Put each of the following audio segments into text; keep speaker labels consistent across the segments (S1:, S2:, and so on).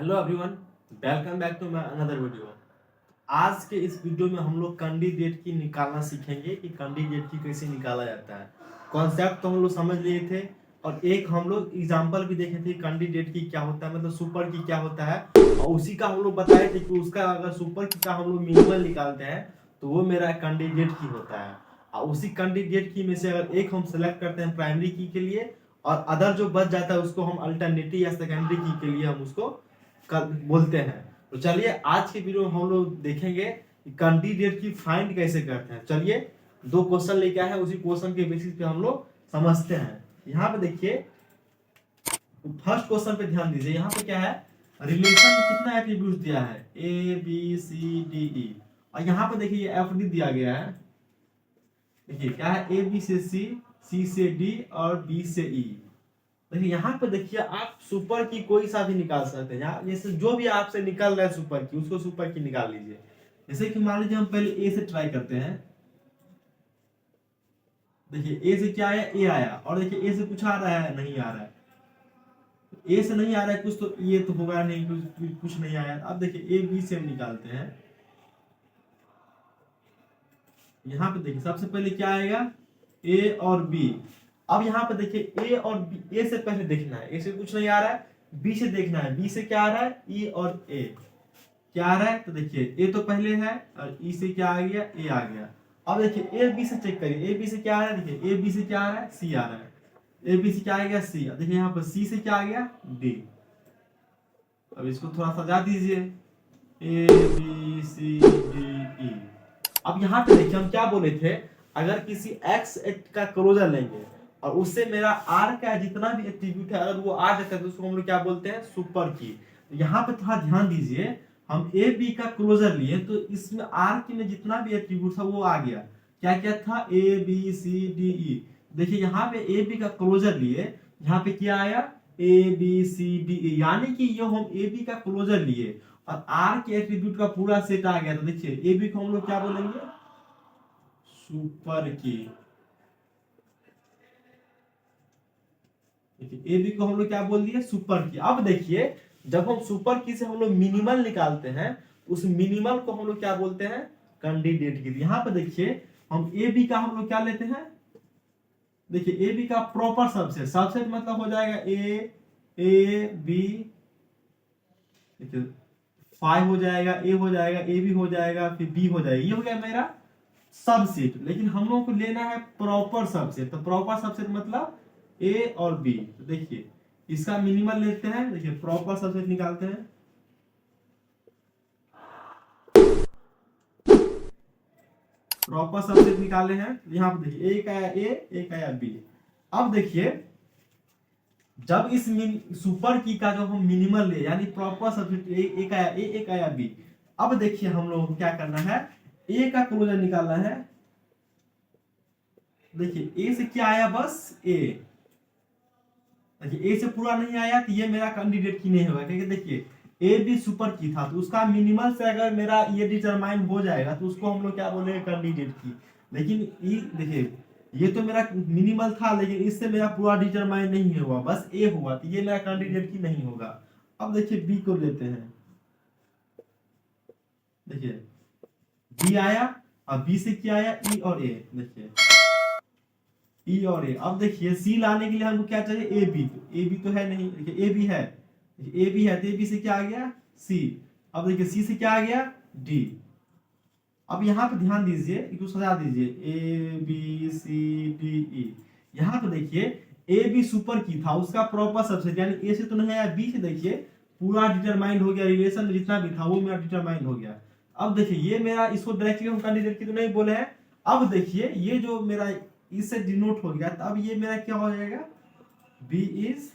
S1: Hello everyone, welcome back to my another video. आज के इस वीडियो में हम लोग कैंडिडेट की निकालना सीखेंगे कि कैंडिडेट की कैसे निकाला जाता है। कॉन्सेप्ट तो हम लोग समझ लिए थे और एक हम लोग एग्जांपल भी देखे थे कैंडिडेट की क्या होता है, मतलब सुपर की क्या होता है, और उसी का हम लोग बताए थे कि उसका अगर सुपर की का हम लोग मिनिमल निकालते हैं तो वो मेरा कैंडिडेट की होता है। और उसी कैंडिडेट की में से अगर एक हम सेलेक्ट करते हैं प्राइमरी की के लिए और अदर जो बच जाता है उसको हम अल्टरनेटिव या सेकेंडरी की के लिए हम उसको बोलते हैं। तो चलिए आज के वीडियो में हम लोग देखेंगे कि कैंडिडेट की फाइंड कैसे करते हैं। चलिए दो क्वेश्चन लेके आए हैं, उसी क्वेश्चन के बेसिस पे हम लोग समझते हैं। यहाँ पे देखिए फर्स्ट क्वेश्चन पे ध्यान दीजिए। यहाँ पे क्या है, रिलेशन में कितना एट्रीब्यूट दिया है, A B C D E, और यहाँ पे देखिए एफ डी दिया गया है। देखिए क्या है, ए बी से सी से डी और डी से ई। देखिए यहाँ पे देखिए आप सुपर की कोई सा भी निकाल सकते हैं। यहाँ जैसे जो भी आपसे निकल रहा है सुपर की, उसको सुपर की निकाल लीजिए। जैसे कि मान लीजिए हम पहले ए से ट्राई करते हैं। देखिए ए से क्या आया, ए आया, और देखिए ए से कुछ आ रहा है, नहीं आ रहा है। ए से नहीं आ रहा है कुछ, तो ये तो होगा नहीं, कुछ नहीं आया। अब देखिए ए बी से हम निकालते हैं। यहाँ पे देखिए सबसे पहले क्या आएगा, ए और बी। अब यहाँ पे देखिए ए और बी, ए से पहले देखना है, ए से कुछ नहीं आ रहा है, बी से देखना है, बी से क्या आ रहा है, ई और ए क्या आ रहा है। तो देखिए ए तो पहले है और ई से क्या आ गया, ए आ गया। अब देखिए ए बी से चेक करिए, ए बी से क्या आ रहा है, देखिए ए बी से क्या आ रहा है, सी आ रहा है। ए बी से क्या आ गया, सी। देखिए यहाँ पर सी से क्या आ गया, डी। अब इसको थोड़ा सजा दीजिए, A B C D E. अब यहाँ पे देखिए हम क्या बोले थे, अगर किसी एक्स का क्लोजर लेंगे और उससे मेरा आर का जितना भी एट्रीब्यूट है अगर वो आ जाता है तो उसको हम लोग क्या बोलते हैं, सुपर की। यहाँ पे थोड़ा ध्यान दीजिए, हम ए बी का क्लोजर लिए तो इसमें आर की में जितना भी एट्रीब्यूट था वो आ गया। क्या क्या था, A B C D E. देखिए यहाँ पे ए बी का क्लोजर लिए, यहाँ पे क्या आया, A B C D E, यानी कि ये हम ए बी का क्लोजर लिए और आर के एट्रीब्यूट का पूरा सेट आ गया। तो देखिए ए बी को हम लोग क्या बोलेंगे, सुपर की। देखिए ए बी को हम लोग क्या बोल दिए, सुपर की। अब देखिए जब हम सुपर की से हम लोग मिनिमल निकालते हैं, उस मिनिमल को हम लोग क्या बोलते हैं, कैंडिडेट की। यहाँ पे देखिए हम ए बी का हम लोग क्या लेते हैं, देखिए ए बी का प्रॉपर सबसेट, सबसेट मतलब हो जाएगा ए बी, देखिए 5 हो जाएगा, ए हो जाएगा, ए बी हो जाएगा, फिर बी हो जाएगा। ये हो गया मेरा सबसेट। लेकिन हम लोगों को लेना है प्रॉपर सबसेट। तो प्रॉपर सबसेट मतलब ए और बी। तो देखिए इसका मिनिमल लेते हैं, देखिए प्रॉपर सबसेट निकालते हैं। प्रॉपर सबसेट निकाले हैं, यहाँ पे देखिए एक आया ए, एक आया बी। अब देखिए जब इस सुपर की का जब हम मिनिमल ले, यानी प्रॉपर सबसेट एक आया ए, एक आया बी। अब देखिए हम लोगों को क्या करना है, ए का क्लोजर निकालना है। देखिए ए से क्या आया, बस ए। देखिए ए से पूरा नहीं आया तो ये मेरा कैंडिडेट की नहीं होगा, क्योंकि देखिए ए भी सुपर की था तो उसका मिनिमल से अगर मेरा ये डिटरमाइन हो जाएगा तो उसको हम लोग क्या बोलेंगे, कैंडिडेट की। लेकिन देखिए ये तो मेरा मिनिमल था, लेकिन इससे मेरा पूरा डिटरमाइन नहीं हुआ, बस ए हुआ, तो ये मेरा कैंडिडेट की नहीं होगा। अब देखिए बी को लेते हैं। देखिए बी आया और बी से क्या आया, ई और ए। देखिए ई और ए। अब देखिए सी लाने के लिए हमको क्या चाहिए, ए बी। तो ए बी तो है नहीं, देखिए ए बी है, ए बी है तो ए बी से क्या आ गया, सी। अब देखिए सी से क्या आ गया, डी। अब यहाँ पे ध्यान दीजिए, इसको सजा दीजिए, A B C D E. यहाँ पे देखिए ए बी सुपर की था, उसका प्रॉपर सबसेट, यानी ए से तो नहीं आया, बी से देखिए पूरा डिटरमाइंड हो गया, रिलेशन में जितना भी था वो मेरा डिटरमाइंड हो गया। अब देखिए ये मेरा, इसको डायरेक्टली हम कैंडिडेट की तो नहीं बोले हैं। अब देखिए ये जो मेरा इससे डिनोट हो गया, तो अब ये मेरा क्या हो जाएगा, बी इज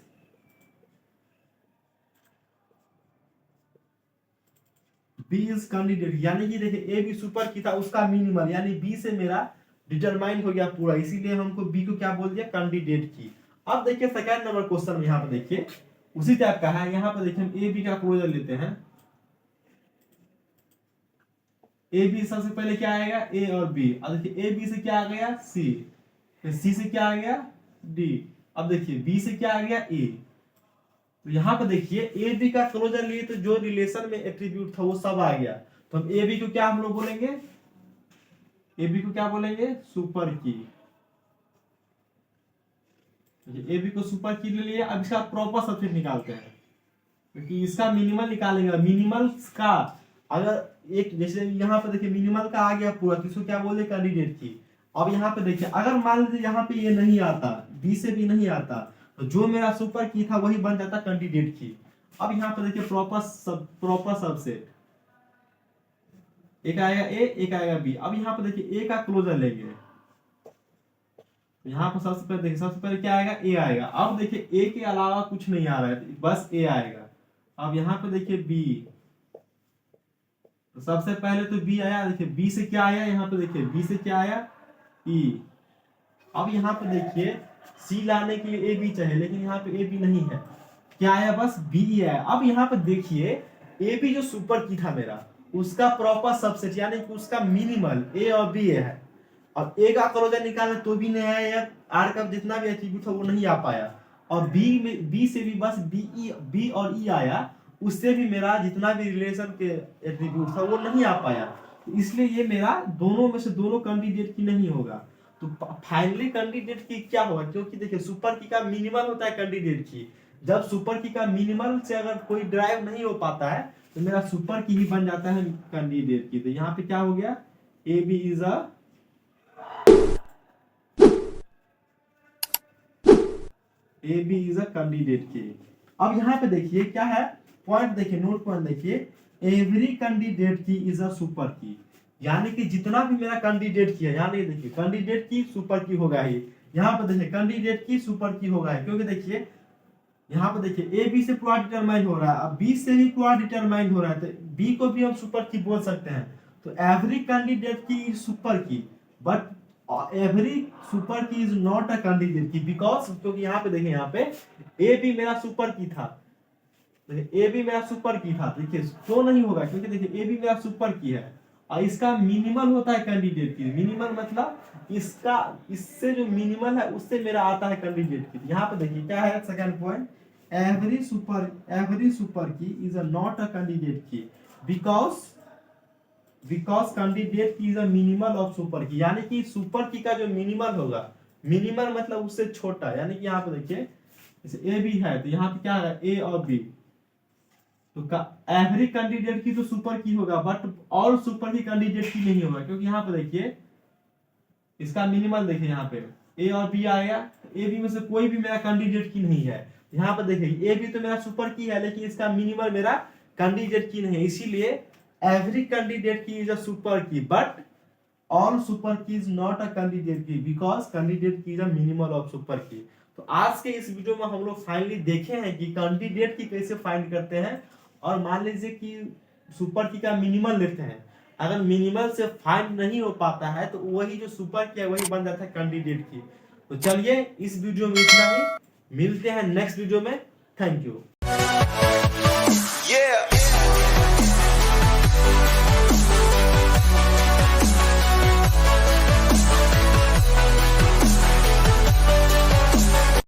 S1: कैंडिडेट। यानी कि देखिए ए बी सुपर की था, उसका मिनिमल यानी बी से मेरा डिटरमाइन हो गया पूरा, इसीलिए हमको बी को क्या बोल दिया, कैंडिडेट की। अब देखिए सेकंड नंबर क्वेश्चन में यहाँ पे देखिए उसी टाइप का है। यहाँ पे देखिए हम ए बी का क्लोजर लेते हैं। ए बी सबसे पहले क्या आएगा, ए और बी। अब देखिए ए बी से क्या आ गया, सी, फिर सी से क्या आ गया, डी। अब देखिए बी से क्या आ गया, ए। तो यहाँ पे देखिए ए बी का क्लोजर लिए तो जो रिलेशन में एट्रीब्यूट था वो सब आ गया। तो हम ए बी को क्या हम लोग बोलेंगे, ए बी को क्या बोलेंगे, सुपर की। ए बी को सुपर की ले लिए। अब इसका प्रॉपर सबसेट निकालते हैं, क्योंकि इसका मिनिमल निकालेंगे। मिनिमल का अगर एक जैसे यहाँ पे देखिए मिनिमल का आ गया पूरा, तो इसको क्या बोले, कैंडिडेट की। अब यहाँ पे देखिए अगर मान लीजिए यहाँ पे ये नहीं आता, बी से भी नहीं आता, तो जो मेरा सुपर की था वही बन जाता कैंडिडेट की। अब यहाँ पे देखिए प्रॉपर सबसेट, एक आएगा ए एक आएगा बी। अब यहाँ पे देखिए ए का क्लोजर लेंगे, यहाँ पर सबसे पहले देखिए, सबसे पहले क्या आएगा, ए आएगा। अब देखिए ए के अलावा कुछ नहीं आ रहा है, तो बस ए आएगा। अब यहाँ पे देखिए बी, तो सबसे पहले तो बी आया। देखिए बी से क्या आया, यहाँ पे देखिए बी से क्या आया, ई। अब यहाँ पे देखिए सी लाने के लिए ए बी चाहिए, लेकिन यहाँ पे ए बी नहीं है, क्या आया, बस बी आया। अब यहाँ पे देखिए ए बी जो सुपर की था मेरा, उसका प्रॉपर सबसेट यानी कि उसका मिनिमल ए और बी है। अब ए का क्लोजर निकालना तो भी नहीं आया, आर का जितना भी एट्रीब्यूट था वो नहीं आ पाया। और बी में बी से भी बस बी और ई आया, उससे भी मेरा जितना भी रिलेशन के एट्रीब्यूट था वो नहीं आ पाया। तो इसलिए ये मेरा दोनों में से दोनों कैंडिडेट की नहीं होगा। तो फाइनली कैंडिडेट की क्या होगा, क्योंकि देखिए सुपर की का मिनिमल होता है कैंडिडेट की। जब सुपर की का मिनिमल से अगर कोई ड्राइव नहीं हो पाता है, तो मेरा सुपर की ही बन जाता है कैंडिडेट की। तो यहाँ पे क्या हो गया, A B is a candidate key. अब यहाँ पे देखिए क्या है, पॉइंट देखिए, नोट पॉइंट देखिए, every candidate key is a super key. यानी कि जितना भी मेरा कैंडिडेट की है, यानी देखिए कैंडिडेट की सुपर की होगा ही। यहाँ पे देखिए कैंडिडेट की सुपर की होगा ही, क्योंकि देखिए यहाँ पे देखिए ए बी से पूरा डिटरमाइन हो रहा है, अब बी से भी पूरा डिटरमाइन हो रहा है, तो बी को भी हम सुपर की बोल सकते हैं। तो every candidate key is super की, बट एवरी सुपर की इज नॉट अ कैंडिडेट की, बिकॉज क्योंकि यहाँ पे देखिए, यहाँ पे ए बी मेरा सुपर की था, ए बी मेरा सुपर की था। देखिए क्यों नहीं होगा, क्योंकि देखिए ए बी मेरा सुपर की है और इसका मिनिमल होता है कैंडिडेट की। मिनिमल मतलब इसका, इससे जो मिनिमल है उससे मेरा आता है कैंडिडेट की। यहाँ पे देखिए क्या है सेकंड पॉइंट, एवरी सुपर की इज नॉट अ कैंडिडेट की, because candidate key is a minimal of super key. यानी कि सुपर की का जो मिनिमल होगा, मिनिमल मतलब उससे छोटा, यानी कि यहाँ पे देखिए जैसे ए बी है, तो यहाँ पे क्या है, ए और बी। तो एवरी कैंडिडेट की तो सुपर की होगा, बट ऑल सुपर की कैंडिडेट की नहीं होगा, क्योंकि यहाँ पे देखिए इसका मिनिमल देखिए, यहाँ पे ए और बी आएगा, तो ए बी में से कोई भी मेरा कैंडिडेट की नहीं है। यहाँ पे देखिए ए बी तो मेरा सुपर की है, लेकिन इसका मिनिमल मेरा कैंडिडेट की नहीं है। इसीलिए every candidate key is a super की, बट ऑल सुपर की इज नॉट अ कैंडिडेट की, because candidate key is a minimal of super की। तो आज के इस वीडियो में हम लोग फाइनली देखे हैं कि कैंडिडेट की कैसे फाइंड करते हैं। और मान लीजिए कि सुपर की का मिनिमल लेते हैं, अगर मिनिमल से फाइंड नहीं हो पाता है तो वही जो सुपर की है वही बन जाता है कैंडिडेट की। तो चलिए इस वीडियो में इतना ही, मिलते हैं नेक्स्ट वीडियो में। Thank you.